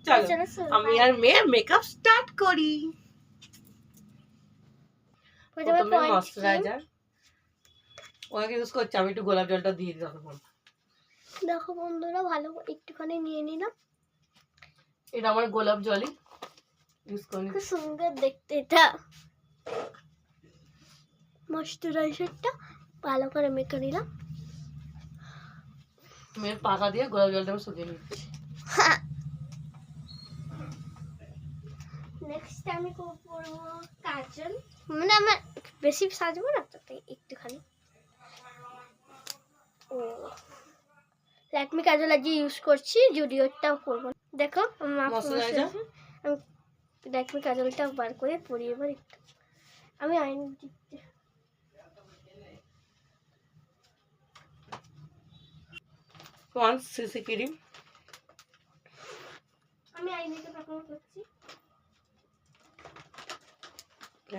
চলো আমি আর মেয়ে মেকআপ স্টার্ট করি। প্রথমে ময়শ্চারাইজার ওকে ইউজ করছি, আমি একটু গোলাপ জলটা দিয়ে দিই তখন। দেখো বন্ধুরা ভালো একটুখানি নিয়ে নিলাম, এটা আমার গোলাপ জলই ইউজ করি। খুব সুন্দর দেখতে এটা। ময়শ্চারাইজারটা ভালো করে মেখে নিলাম, মেয়ের পাকা দিয়ে গোলাপ জলটা আমি শুকিয়ে নিচ্ছি। নেক্সট আমি করব কাজল, মানে আমরা বেশি সাজবো না তো তাই একটুখানি। ও ল্যাকমি কাজল আজকে ইউজ করছি, জুডিওরটাও করব। দেখো আমি ল্যাকমি কাজলটা বার করে পরি এবার একটু। আমি আইন দিতে 1 সিসি ক্রিম আমি আইনেটা পাকানো করছি।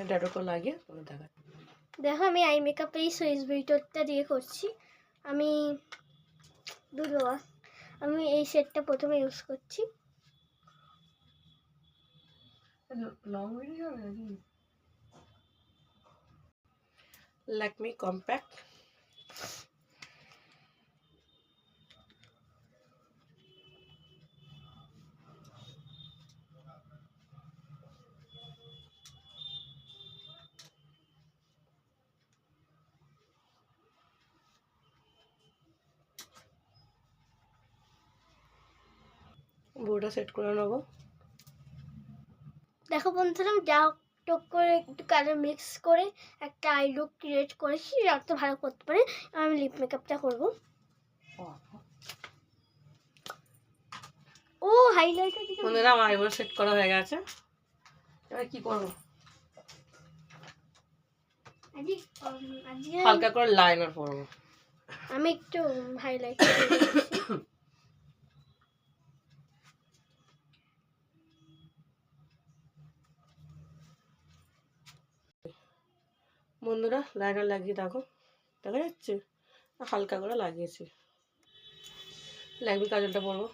ডেটকো লাগিয়ে ওটা দেখা। দেখো আমি আই মেকআপ এই সুইস বিউটিটা দিয়ে করছি। আমি আমি এই সেটটা প্রথমে ইউজ করছি। ল্যাকমি কম্প্যাক্ট বোর্ডটা সেট করে নেবো। দেখো বন্ধুরা আমি যা টক করে একটু কালার মিক্স করে একটা আই লুক ক্রিয়েট করেছি, যত ভালো করতে পারে। আমি লিপ মেকআপটা করব। ও হাইলাইটার দিকে বন্ধুরা আমার আইব্রো সেট করা হয়ে গেছে, এবার কি করব? হালকা করে লাইনার পরবো। আমি একটু হাইলাইটার বন্ধুরা লাইনার লাগিয়ে দেখো, দেখা যাচ্ছে হালকা করে লাগিয়েছি। ল্যাকমি কাজলটা পরবো।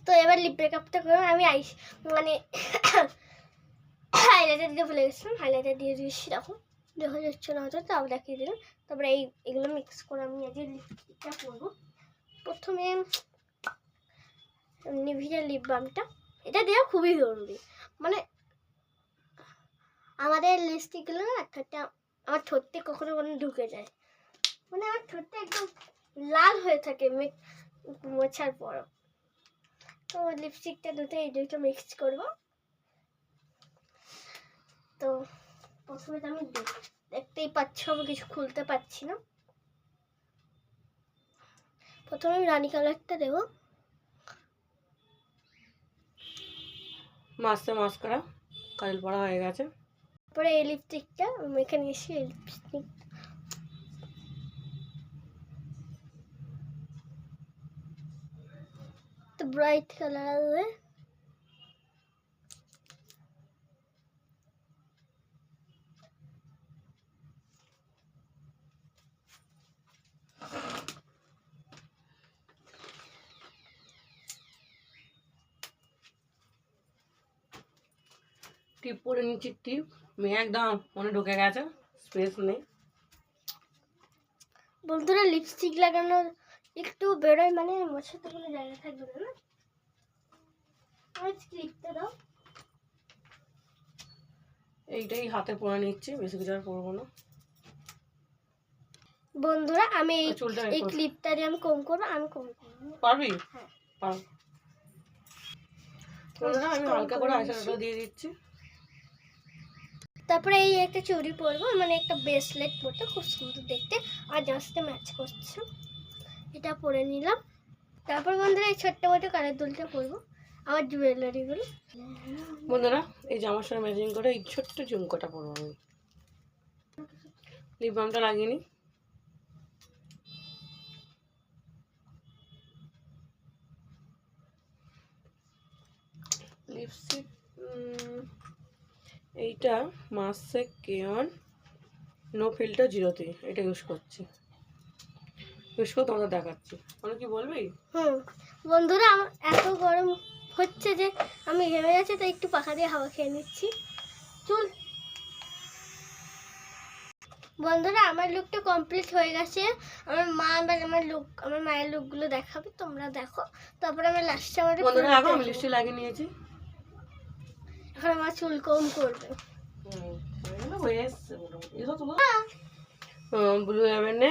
তো এবার লিপ মেকআপটা করবো। আমি আইস মানে হাইলাইটার দিতে ভুলে গেছিলাম, হাইলাইটার দিয়ে দিয়েছি। দেখো দেখা যাচ্ছে না হয়তো, তাও দেখিয়ে দিলাম। তারপরে এগুলো মিক্স করে আমি আজকে লিপস্টিকটা করবো। প্রথমে নিভিয়া লিপ বামটা, এটা দেওয়া খুবই জরুরি। মানে আমাদের লিপস্টিকগুলো না একটা আমার ঠোঁটে কখনো কখনো ঢুকে যায়, মানে আমার ঠোঁটটা একদম লাল হয়ে থাকে মোছার পর। তো লিপস্টিকটা এই দুটো মিক্স করবো। তো প্রথমে তো আমি দেখতেই পাচ্ছ আমি কিছু খুলতে পারছি না। প্রথমে আমি রানী কালারটা দেবো। মাস্কারা কাজল পরা হয়ে গেছে। তারপরে এই লিপস্টিকটা মেখে নিয়েছি। এই লিপস্টিক তো ব্রাইট কালার আসবে। টিপ পরে নিচ্ছি, টিপ মেয়ে একদম মনে ঢুকে গেছে, স্পেস নেই। বন্ধুরা লিপস্টিক লাগানো একটু বেরোয়, মানে মোছাতে কোনো জায়গা থাকবে না। ক্লিপটা দাও। এইটাই হাতে পরে নিচ্ছি, বেশি কিছু আর পরবো না। বন্ধুরা আমি এই ক্লিপটা দিয়ে আমি কম করবো। আমি কম করবো, পারবি? হ্যাঁ পারবো। বন্ধুরা আমি হালকা করে আইশ্যাডো দিয়ে দিচ্ছি। তারপরে এই একটা চুড়ি পরবো, মানে একটা ব্রেসলেট পরতে খুব সুন্দর দেখতে, আর যার সাথে ম্যাচ করছে এটা পরে নিলাম। তারপর বন্ধুরা এই ছোট্ট মোটো কানের দুলটা পরবো, আমার জুয়েলারিগুলো। বন্ধুরা এই জামার সাথে ম্যাচিং করে এই ছোট্ট ঝুমকোটা পরবো আমি। লিপ বামটা লাগিয়ে নিই। লিপস্টিক এইটা মাসেক কেয়ন নো ফিল্টার 03, এটা ইউজ করছি। ইউজ করে তোমাদের দেখাচ্ছি। মানে কি বলবি? বন্ধুরা এত গরম হচ্ছে যে আমি ঘেমে যাচ্ছি, তাই একটু পাখা দিয়ে হাওয়া খেয়ে নিচ্ছি। চুল বন্ধুরা, আমার লুকটা কমপ্লিট হয়ে গেছে। আমার মা আবার আমার মায়ের লুকগুলো দেখাবে, তোমরা দেখো। তারপরে আমার লাস্টে আমার বন্ধুরা দেখো আমি লিপস্টিক লাগিয়ে নিয়েছি। এখন আমার চুল কম করবে। ব্লু হেভেনে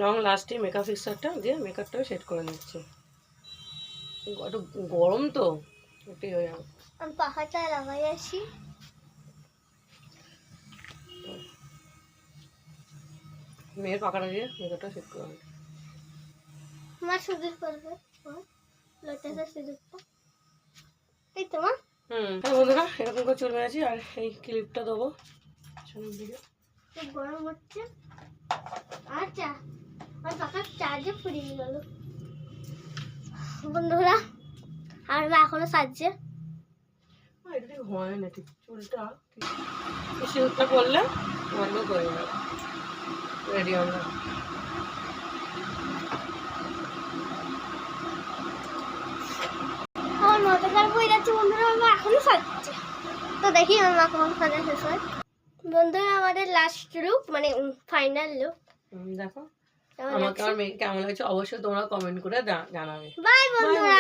লং লাস্টিং মেকআপ ফিক্সারটা দিয়ে মেকআপটাও সেট করে নিচ্ছি। একটু গরম তো ওটাই হয়ে যাবে। আমি পাখাটা লাগাই আসি। মেয়ের পাখাটা দিয়ে মেকআপটা সেট করে নিচ্ছি। মা সিঁদুর করবে, লোটাসের সিঁদুরটা, এই তো মা। বন্ধুরা এরকম করে চলে গেছি। আর এই ক্লিপটা দেবো সামনের দিকে। খুব গরম হচ্ছে। আচ্ছা, আমার পাখার চার্জে ফুরিয়ে গেল বন্ধুরা। আর মা এখনো সাজছে। এটা ঠিক হয় না, ঠিক চুলটা ঠিক সিঁদুরটা করলে বন্ধ করে যাবে। রেডি আমরা। আমার মাথাটা বই যাচ্ছে বন্ধুরা, আমার এখনো সাজছে। তো দেখি আমার মা কখন সাজা শেষ হয়। বন্ধুরা আমাদের লাস্ট লুক, মানে ফাইনাল লুক দেখো। আমাকে আমার মেয়ে কেমন লাগছে অবশ্যই তোমরা কমেন্ট করে জানাবে। বাই বন্ধুরা।